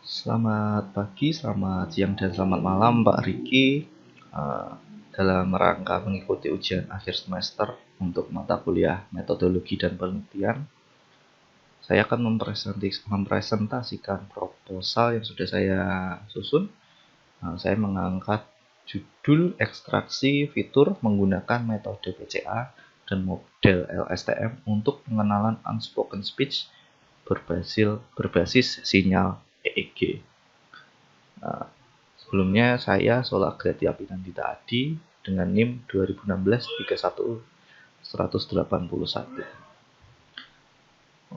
Selamat pagi, selamat siang, dan selamat malam Pak Riki. Eh, Dalam rangka mengikuti ujian akhir semester untuk mata kuliah metodologi dan penelitian, saya akan mempresentasikan proposal yang sudah saya susun. Saya mengangkat judul ekstraksi fitur menggunakan metode PCA dan model LSTM untuk pengenalan unspoken speech berbasis sinyal EEG. Sebelumnya saya Solagrati Apinandita Adi dengan NIM 2016-31-181.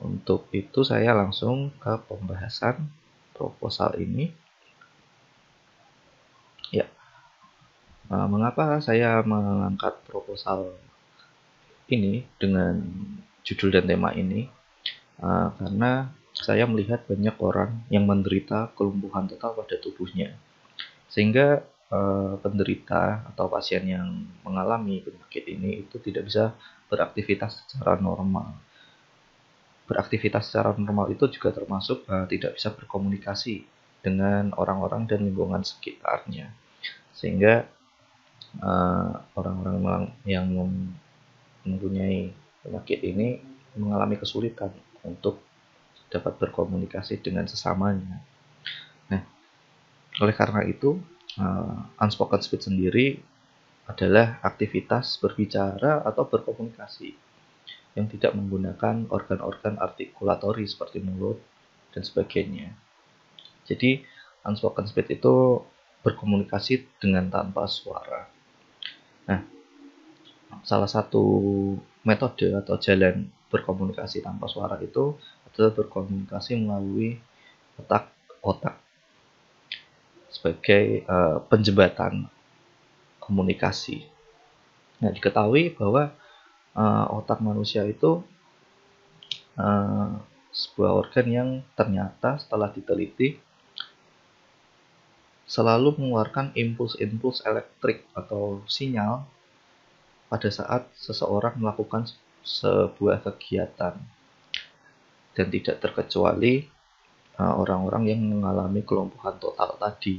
Untuk itu saya langsung ke pembahasan proposal ini. Ya, mengapa saya mengangkat proposal ini dengan judul dan tema ini? Karena saya melihat banyak orang yang menderita kelumpuhan total pada tubuhnya. Sehingga penderita atau pasien yang mengalami penyakit ini itu tidak bisa beraktivitas secara normal. Beraktivitas secara normal itu juga termasuk tidak bisa berkomunikasi dengan orang-orang dan lingkungan sekitarnya. Sehingga orang-orang yang mempunyai penyakit ini mengalami kesulitan untuk dapat berkomunikasi dengan sesamanya. Nah, oleh karena itu, unspoken speech sendiri adalah aktivitas berbicara atau berkomunikasi yang tidak menggunakan organ-organ artikulatori seperti mulut dan sebagainya. Jadi, unspoken speech itu berkomunikasi dengan tanpa suara. Nah, salah satu metode atau jalan berkomunikasi tanpa suara itu adalah berkomunikasi melalui otak sebagai penjembatan komunikasi. Nah, diketahui bahwa otak manusia itu sebuah organ yang ternyata setelah diteliti selalu mengeluarkan impuls-impuls elektrik atau sinyal pada saat seseorang melakukan sebuah kegiatan, dan tidak terkecuali orang-orang yang mengalami kelumpuhan total tadi.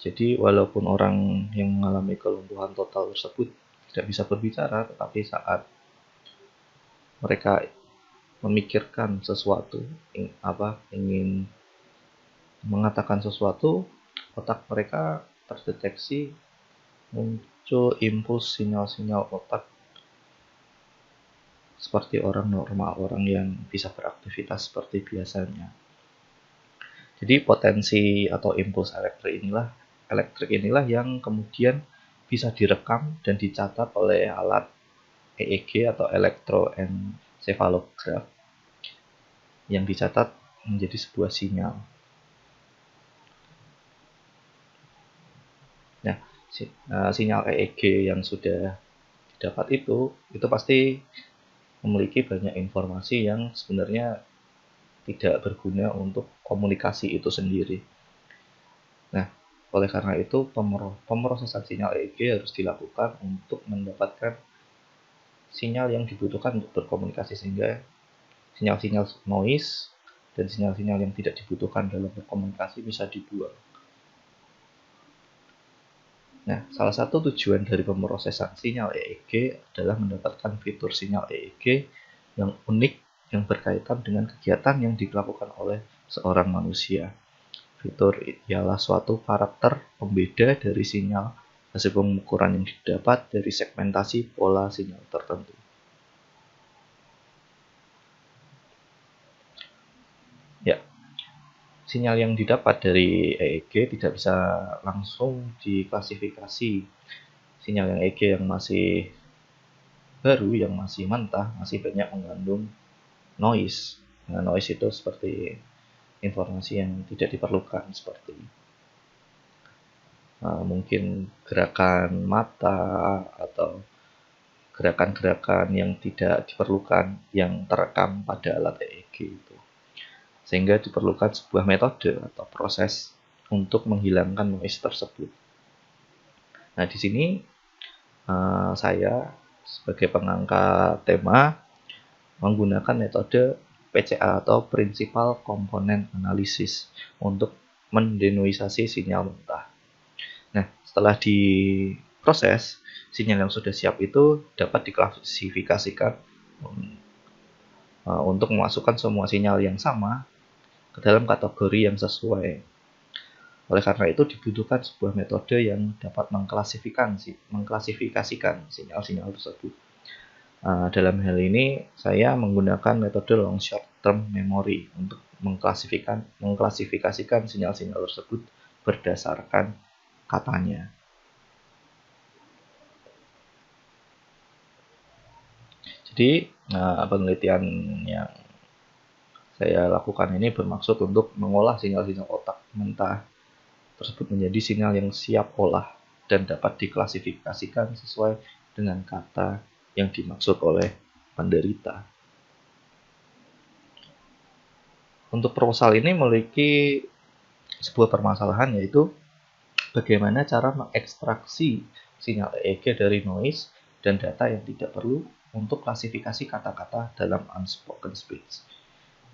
Jadi walaupun orang yang mengalami kelumpuhan total tersebut tidak bisa berbicara, tetapi saat mereka memikirkan sesuatu, ingin mengatakan sesuatu, otak mereka terdeteksi muncul impuls sinyal-sinyal otak seperti orang normal, orang yang bisa beraktivitas seperti biasanya. Jadi potensi atau impuls elektrik inilah yang kemudian bisa direkam dan dicatat oleh alat EEG atau elektroencephalograph yang dicatat menjadi sebuah sinyal. Nah, sinyal EEG yang sudah didapat itu pasti memiliki banyak informasi yang sebenarnya tidak berguna untuk komunikasi itu sendiri. Nah, oleh karena itu pemrosesan sinyal EEG harus dilakukan untuk mendapatkan sinyal yang dibutuhkan untuk berkomunikasi, sehingga sinyal-sinyal noise dan sinyal-sinyal yang tidak dibutuhkan dalam berkomunikasi bisa dibuang. Nah, salah satu tujuan dari pemrosesan sinyal EEG adalah mendapatkan fitur sinyal EEG yang unik yang berkaitan dengan kegiatan yang dilakukan oleh seorang manusia. Fitur ialah suatu karakter pembeda dari sinyal hasil pengukuran yang didapat dari segmentasi pola sinyal tertentu. Ya, sinyal yang didapat dari EEG tidak bisa langsung diklasifikasi. Sinyal yang EEG yang masih baru, yang masih mentah, masih banyak mengandung noise. Nah, noise itu seperti informasi yang tidak diperlukan, seperti mungkin gerakan mata atau gerakan-gerakan yang tidak diperlukan yang terekam pada alat EEG itu. Sehingga diperlukan sebuah metode atau proses untuk menghilangkan noise tersebut. Nah, di sini saya sebagai pengangkat tema menggunakan metode PCA atau Principal Component Analysis untuk mendenoisasi sinyal mentah. Nah, setelah diproses, sinyal yang sudah siap itu dapat diklasifikasikan untuk memasukkan semua sinyal yang sama ke dalam kategori yang sesuai. Oleh karena itu dibutuhkan sebuah metode yang dapat mengklasifikasikan sinyal-sinyal tersebut. Dalam hal ini saya menggunakan metode long short term memory untuk mengklasifikasikan sinyal-sinyal tersebut berdasarkan katanya. Jadi penelitian yang saya lakukan ini bermaksud untuk mengolah sinyal-sinyal otak mentah tersebut menjadi sinyal yang siap olah dan dapat diklasifikasikan sesuai dengan kata yang dimaksud oleh penderita. Untuk proposal ini memiliki sebuah permasalahan, yaitu bagaimana cara mengekstraksi sinyal EEG dari noise dan data yang tidak perlu untuk klasifikasi kata-kata dalam unspoken speech.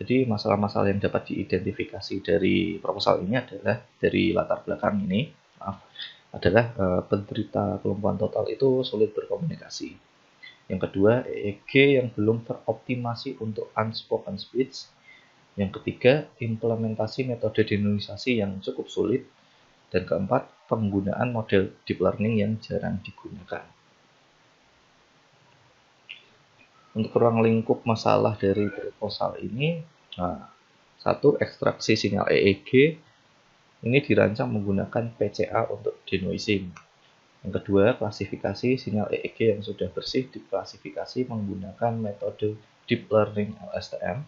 Jadi masalah-masalah yang dapat diidentifikasi dari proposal ini adalah dari latar belakang ini, adalah penderita kelumpuhan total itu sulit berkomunikasi. Yang kedua, EEG yang belum teroptimasi untuk unspoken speech. Yang ketiga, implementasi metode denoisasi yang cukup sulit. Dan keempat, penggunaan model deep learning yang jarang digunakan. Untuk ruang lingkup masalah dari proposal ini, satu, ekstraksi sinyal EEG ini dirancang menggunakan PCA untuk denoising. Yang kedua, klasifikasi sinyal EEG yang sudah bersih diklasifikasi menggunakan metode deep learning LSTM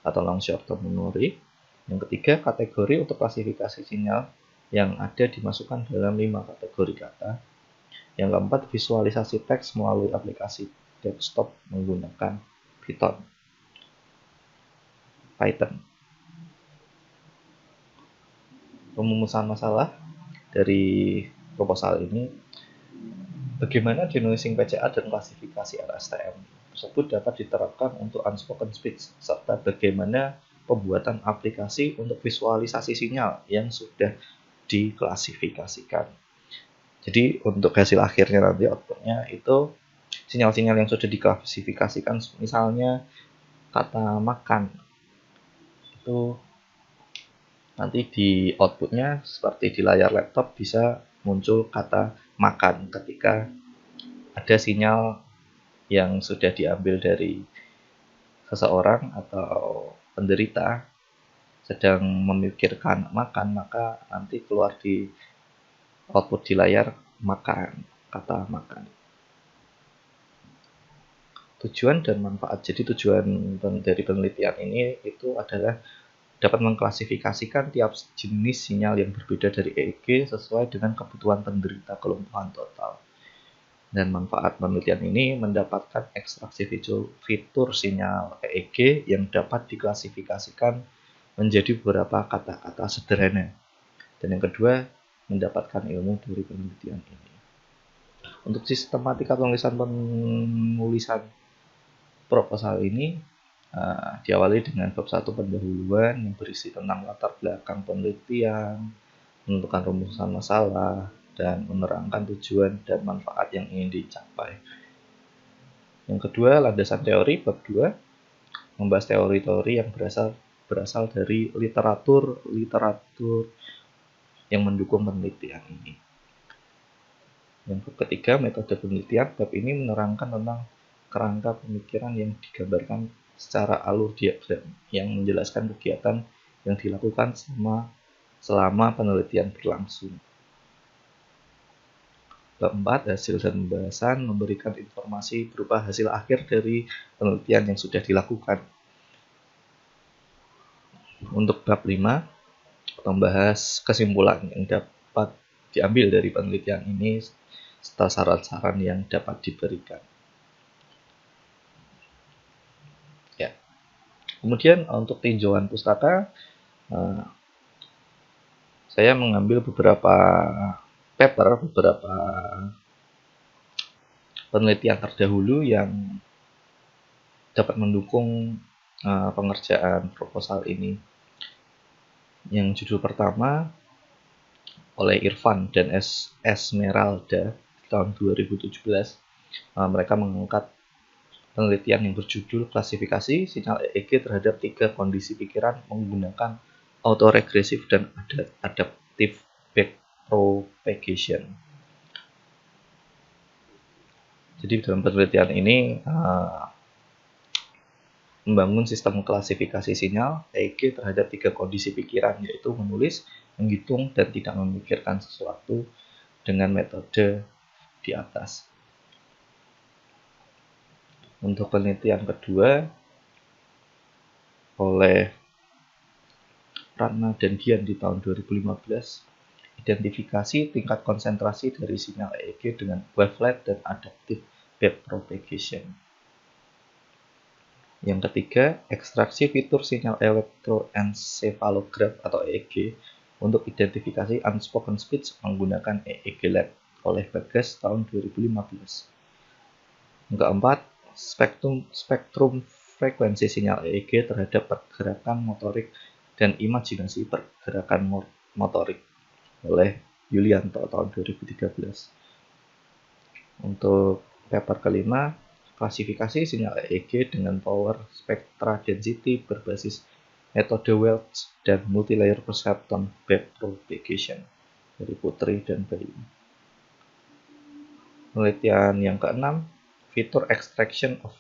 atau long short term memory. Yang ketiga, kategori untuk klasifikasi sinyal yang ada dimasukkan dalam 5 kategori kata. Yang keempat, visualisasi teks melalui aplikasi desktop menggunakan Python. Rumusan masalah dari proposal ini, bagaimana denoising PCA dan klasifikasi LSTM tersebut dapat diterapkan untuk unspoken speech, serta bagaimana pembuatan aplikasi untuk visualisasi sinyal yang sudah diklasifikasikan. Jadi untuk hasil akhirnya nanti outputnya itu sinyal-sinyal yang sudah diklasifikasikan, misalnya kata makan, itu nanti di outputnya seperti di layar laptop bisa muncul kata makan ketika ada sinyal yang sudah diambil dari seseorang atau penderita sedang memikirkan makan, maka nanti keluar di output di layar makan, kata makan. Tujuan dan manfaat. Jadi tujuan dari penelitian ini itu adalah dapat mengklasifikasikan tiap jenis sinyal yang berbeda dari EEG sesuai dengan kebutuhan penderita kelumpuhan total. Dan manfaat penelitian ini mendapatkan ekstraksi fitur sinyal EEG yang dapat diklasifikasikan menjadi beberapa kata-kata sederhana. Dan yang kedua, mendapatkan ilmu dari penelitian ini. Untuk sistematika penulisan proposal ini diawali dengan bab 1 pendahuluan yang berisi tentang latar belakang penelitian, menentukan rumusan masalah, dan menerangkan tujuan dan manfaat yang ingin dicapai. Yang kedua, landasan teori. Bab 2 membahas teori-teori yang berasal dari literatur yang mendukung penelitian ini. Yang ketiga, metode penelitian. Bab ini menerangkan tentang kerangka pemikiran yang digambarkan secara alur diagram yang menjelaskan kegiatan yang dilakukan selama penelitian berlangsung. Bab 4, hasil dan pembahasan, memberikan informasi berupa hasil akhir dari penelitian yang sudah dilakukan. Untuk bab 5, membahas kesimpulan yang dapat diambil dari penelitian ini serta saran-saran yang dapat diberikan. Kemudian untuk tinjauan pustaka, saya mengambil beberapa paper, beberapa penelitian terdahulu yang dapat mendukung pengerjaan proposal ini. Yang judul pertama oleh Irfan dan Esmeralda tahun 2017, mereka mengangkat penelitian yang berjudul klasifikasi sinyal EEG terhadap 3 kondisi pikiran menggunakan autoregressive dan adaptive backpropagation. Jadi dalam penelitian ini membangun sistem klasifikasi sinyal EEG terhadap 3 kondisi pikiran, yaitu menulis, menghitung, dan tidak memikirkan sesuatu dengan metode di atas. Untuk penelitian kedua oleh Ratna dan Dian di tahun 2015, identifikasi tingkat konsentrasi dari sinyal EEG dengan wavelet dan adaptive backpropagation. Yang ketiga, ekstraksi fitur sinyal elektroencephalograph atau EEG untuk identifikasi unspoken speech menggunakan EEG Lab oleh Bagas tahun 2015. Yang keempat, spektrum frekuensi sinyal EEG terhadap pergerakan motorik dan imajinasi pergerakan motorik oleh Yulianto tahun 2013. Untuk paper kelima, klasifikasi sinyal EEG dengan power spectra density berbasis metode Welch dan multilayer perceptron backpropagation dari Putri dan Bayu. Penelitian yang keenam, fitur extraction of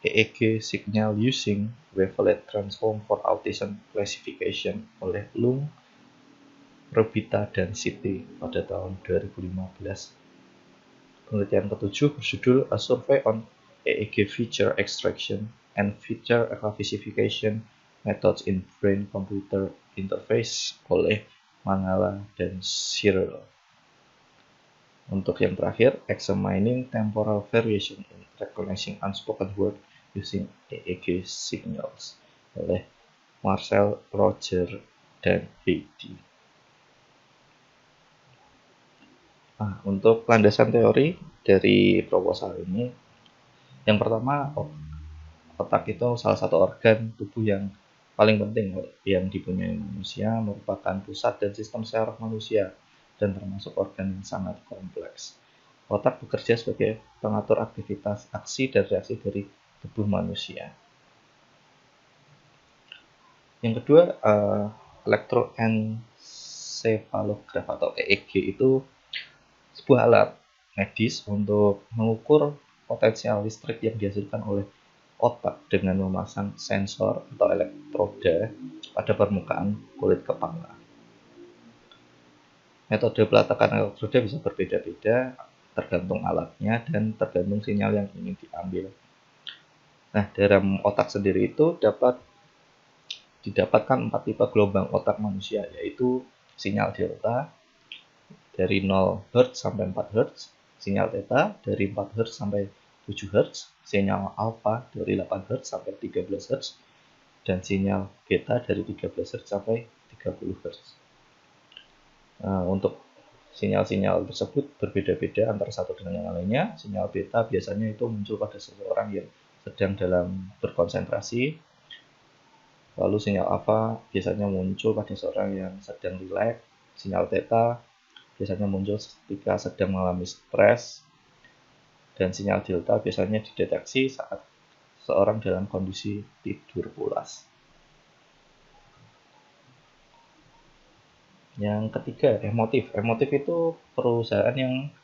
EEG signal using wavelet transform for autism classification oleh Lung, Robita, dan Siti pada tahun 2015. Penelitian ketujuh berjudul A Survey on EEG Feature Extraction and Feature Classification Methods in Brain-Computer Interface oleh Mangala dan Cyril. Untuk yang terakhir, Examining Temporal Variation in Recognizing Unspoken Word Using EEG Signals oleh Marcel, Roger, dan Heidi. Untuk landasan teori dari proposal ini, yang pertama, otak itu salah satu organ tubuh yang paling penting yang dipunyai manusia, merupakan pusat dan sistem saraf manusia dan termasuk organ yang sangat kompleks. Otak bekerja sebagai pengatur aktivitas, aksi, dan reaksi dari tubuh manusia. Yang kedua, elektroencephalograph atau EEG itu sebuah alat medis untuk mengukur potensial listrik yang dihasilkan oleh otak dengan memasang sensor atau elektroda pada permukaan kulit kepala. Metode peletakan elektroda bisa berbeda-beda tergantung alatnya dan tergantung sinyal yang ingin diambil. Nah, dalam otak sendiri itu didapatkan 4 tipe gelombang otak manusia, yaitu sinyal delta dari 0 Hz sampai 4 Hz, sinyal theta dari 4 Hz sampai 7 Hz, sinyal alpha dari 8 Hz sampai 13 Hz, dan sinyal beta dari 13 Hz sampai 30 Hz. Untuk sinyal-sinyal tersebut berbeda-beda antara satu dengan yang lainnya. Sinyal beta biasanya itu muncul pada seseorang yang sedang dalam berkonsentrasi. Lalu sinyal alpha biasanya muncul pada seseorang yang sedang rileks. Sinyal theta biasanya muncul ketika sedang mengalami stres. Dan sinyal delta biasanya dideteksi saat seorang dalam kondisi tidur pulas. Yang ketiga, emotif. Emotif itu perusahaan yang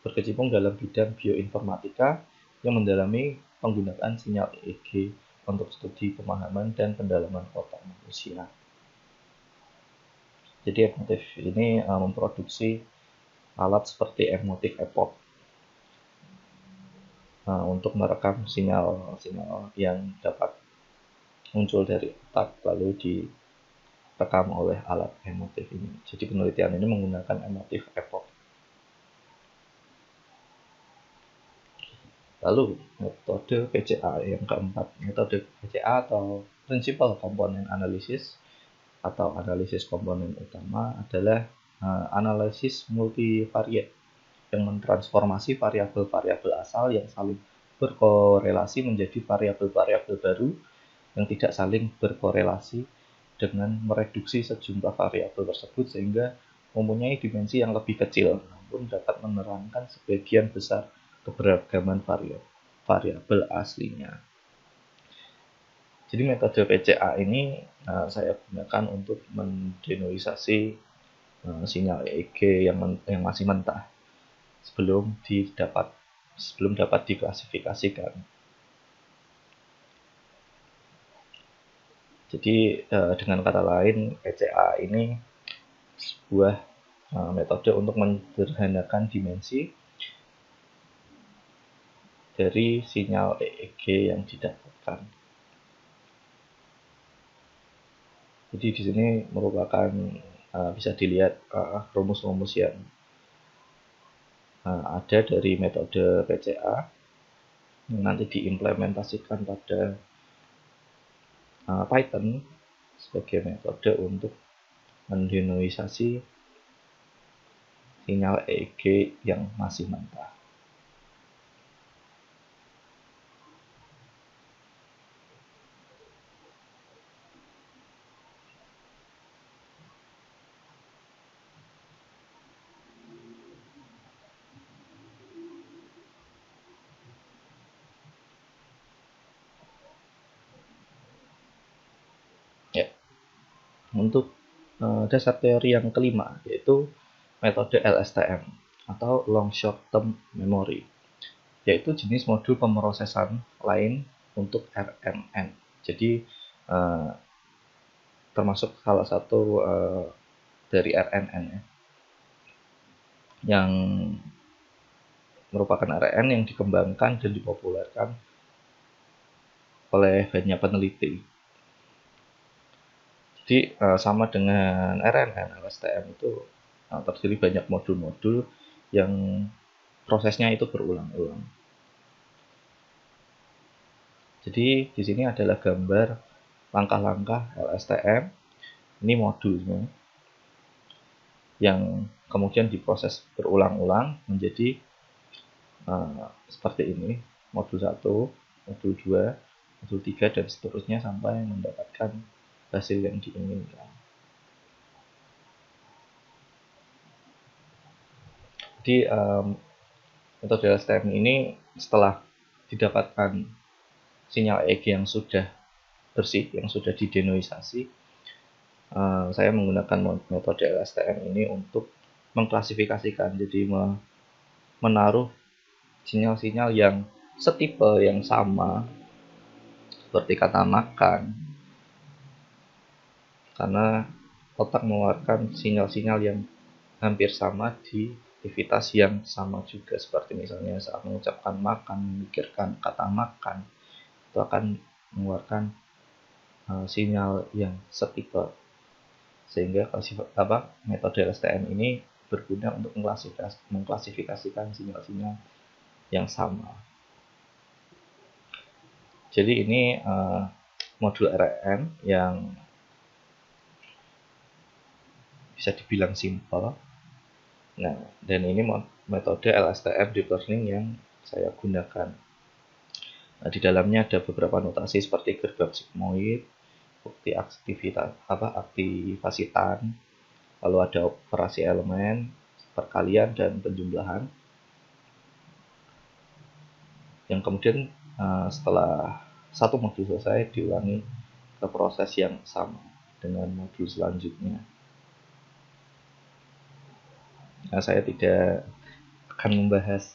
berkecimpung dalam bidang bioinformatika yang mendalami penggunaan sinyal EEG untuk studi pemahaman dan pendalaman otak manusia. Jadi emotif ini memproduksi alat seperti emotif epoch untuk merekam sinyal-sinyal yang dapat muncul dari otak lalu direkam oleh alat emotif ini. Jadi penelitian ini menggunakan emotif epoch. Lalu metode PCA yang keempat, metode PCA atau Principal Component Analysis atau analisis komponen utama adalah analisis multivariate yang mentransformasi variabel-variabel asal yang saling berkorelasi menjadi variabel-variabel baru yang tidak saling berkorelasi dengan mereduksi sejumlah variabel tersebut sehingga mempunyai dimensi yang lebih kecil, namun dapat menerangkan sebagian besar keberagaman variabel aslinya. Jadi metode PCA ini saya gunakan untuk mendenoisasi sinyal EEG yang masih mentah sebelum dapat diklasifikasikan. Jadi dengan kata lain, PCA ini sebuah metode untuk menyederhanakan dimensi dari sinyal EEG yang didapatkan. Jadi di sini merupakan bisa dilihat rumus-rumus yang ada dari metode PCA yang nanti diimplementasikan pada Python sebagai metode untuk mendenoisasi sinyal EEG yang masih mentah. Ya. Untuk dasar teori yang kelima yaitu metode LSTM atau Long Short Term Memory, yaitu jenis modul pemrosesan lain untuk RNN. Jadi termasuk salah satu dari RNN ya, yang merupakan RNN yang dikembangkan dan dipopulerkan oleh banyak peneliti. Jadi sama dengan RNN, LSTM itu terdiri banyak modul-modul yang prosesnya itu berulang-ulang. Jadi di sini adalah gambar langkah-langkah LSTM. Ini modulnya yang kemudian diproses berulang-ulang menjadi seperti ini. Modul 1, modul 2, modul 3, dan seterusnya sampai mendapatkan hasil yang diinginkan. Jadi metode LSTM ini setelah didapatkan sinyal EEG yang sudah bersih, yang sudah didenoisasi, saya menggunakan metode LSTM ini untuk mengklasifikasikan, jadi menaruh sinyal-sinyal yang setipe, yang sama, seperti kata makan, karena otak mengeluarkan sinyal-sinyal yang hampir sama di aktivitas yang sama juga, seperti misalnya saat mengucapkan makan, memikirkan kata makan, itu akan mengeluarkan sinyal yang setipe, sehingga metode LSTM ini berguna untuk mengklasifikasikan sinyal-sinyal yang sama. Jadi ini modul RNN yang bisa dibilang simpel. Nah, dan ini metode LSTM deep learning yang saya gunakan. Nah, di dalamnya ada beberapa notasi seperti gerbang sigmoid, bukti aktivasitan, lalu ada operasi elemen, perkalian, dan penjumlahan. Yang kemudian setelah satu modul selesai diulangi ke proses yang sama dengan modul selanjutnya. Nah, saya tidak akan membahas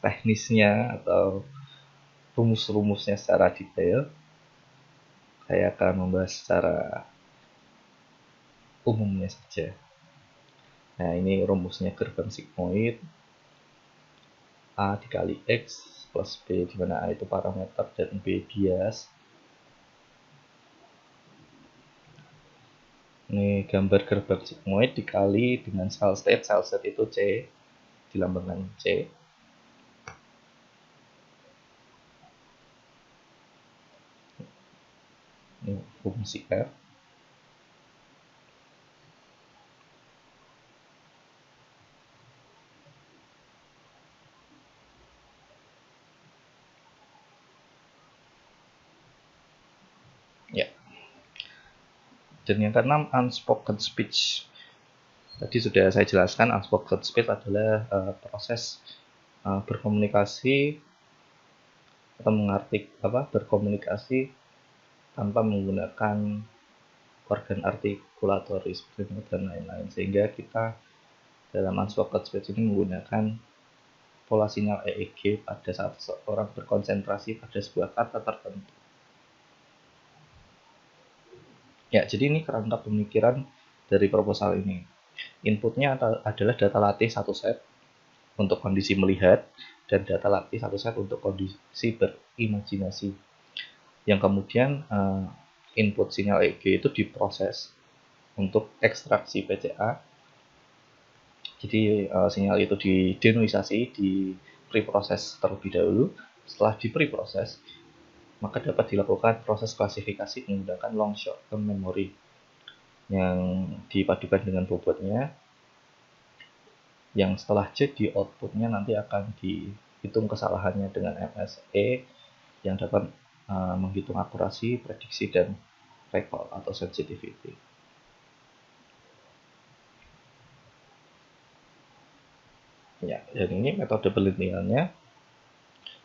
teknisnya atau rumus-rumusnya secara detail. Saya akan membahas secara umumnya saja. Nah, ini rumusnya gerbang sigmoid. A dikali X plus B, di mana A itu parameter dan B bias. Ini gambar gerbang sigmoid dikali dengan cell state itu C, dilambangkan C. Ini fungsi R. Dan yang keenam, unspoken speech. Tadi sudah saya jelaskan, unspoken speech adalah proses berkomunikasi atau berkomunikasi tanpa menggunakan organ artikulatoris dan lain-lain, sehingga kita dalam unspoken speech ini menggunakan pola sinyal EEG pada saat seseorang berkonsentrasi pada sebuah kata tertentu. Ya, jadi ini kerangka pemikiran dari proposal ini. Inputnya adalah data latih satu set untuk kondisi melihat dan data latih satu set untuk kondisi berimajinasi. Yang kemudian input sinyal EEG itu diproses untuk ekstraksi PCA. Jadi sinyal itu didenoisasi, di preproses terlebih dahulu. Setelah di preproses, maka dapat dilakukan proses klasifikasi menggunakan long short term memory yang dipadukan dengan bobotnya, yang setelah jadi outputnya nanti akan dihitung kesalahannya dengan MSE yang dapat menghitung akurasi, prediksi, dan recall atau sensitivity. Ya, dan ini metode penelitiannya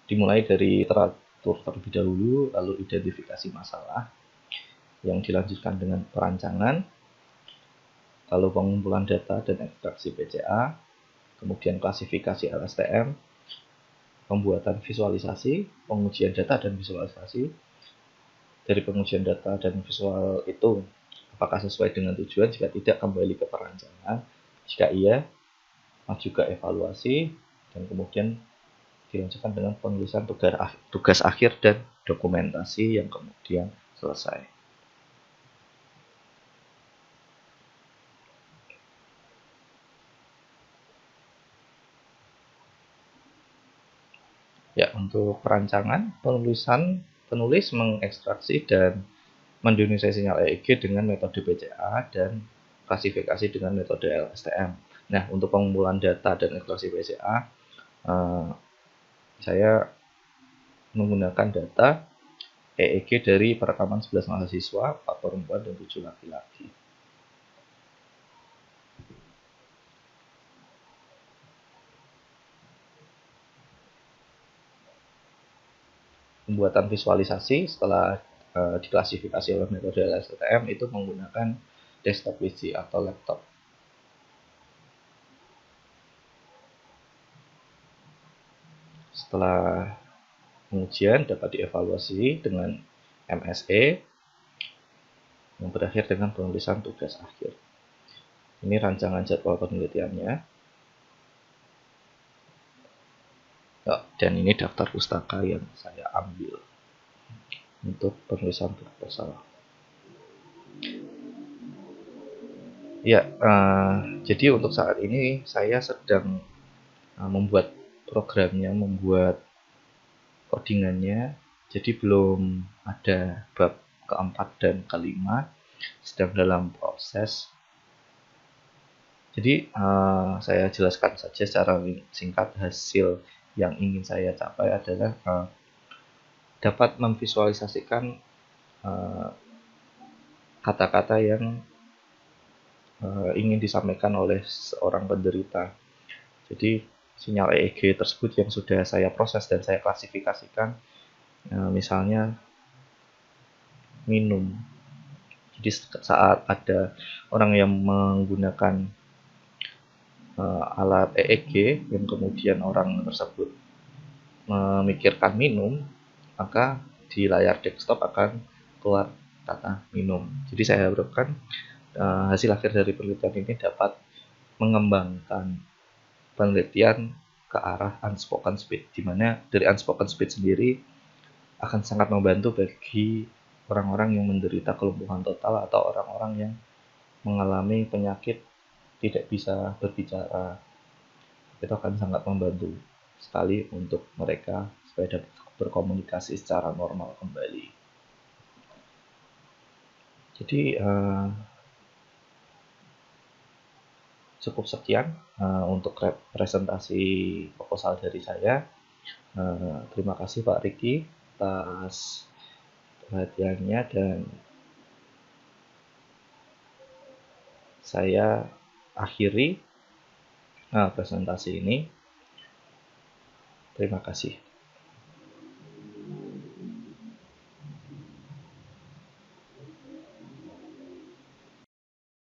dimulai dari teratur terlebih dahulu, lalu identifikasi masalah, yang dilanjutkan dengan perancangan, lalu pengumpulan data dan ekstraksi PCA, kemudian klasifikasi LSTM, pembuatan visualisasi, pengujian data dan visualisasi. Dari pengujian data dan visual itu, apakah sesuai dengan tujuan? Jika tidak, kembali ke perancangan. Jika iya, maju ke evaluasi, dan kemudian dilanjutkan dengan penulisan tugas akhir dan dokumentasi yang kemudian selesai. Ya, untuk perancangan, penulis mengekstraksi dan mendenoisasi sinyal EEG dengan metode PCA dan klasifikasi dengan metode LSTM. Nah, untuk pengumpulan data dan ekstraksi PCA, saya menggunakan data EEG dari perekaman 11 mahasiswa, 4 perempuan dan 7 laki-laki. Pembuatan visualisasi setelah diklasifikasi oleh metode LSTM itu menggunakan desktop PC atau laptop. Setelah pengujian dapat dievaluasi dengan MSE yang berakhir dengan penulisan tugas akhir. Ini rancangan jadwal penelitiannya. Dan ini daftar pustaka yang saya ambil untuk penulisan proposal. Ya, jadi untuk saat ini saya sedang membuat programnya, membuat codingannya. Jadi belum ada bab keempat dan kelima, sedang dalam proses. Jadi saya jelaskan saja secara singkat hasil yang ingin saya capai adalah dapat memvisualisasikan kata-kata yang ingin disampaikan oleh seorang penderita. Jadi sinyal EEG tersebut yang sudah saya proses dan saya klasifikasikan, misalnya minum. Jadi saat ada orang yang menggunakan alat EEG yang kemudian orang tersebut memikirkan minum, maka di layar desktop akan keluar kata minum. Jadi saya harapkan hasil akhir dari penelitian ini dapat mengembangkan penelitian ke arah unspoken speech, di mana dari unspoken speech sendiri akan sangat membantu bagi orang-orang yang menderita kelumpuhan total atau orang-orang yang mengalami penyakit tidak bisa berbicara. Itu akan sangat membantu sekali untuk mereka supaya dapat berkomunikasi secara normal kembali. Jadi cukup sekian untuk presentasi proposal dari saya. Terima kasih Pak Riki atas perhatiannya dan saya akhiri presentasi ini. Terima kasih.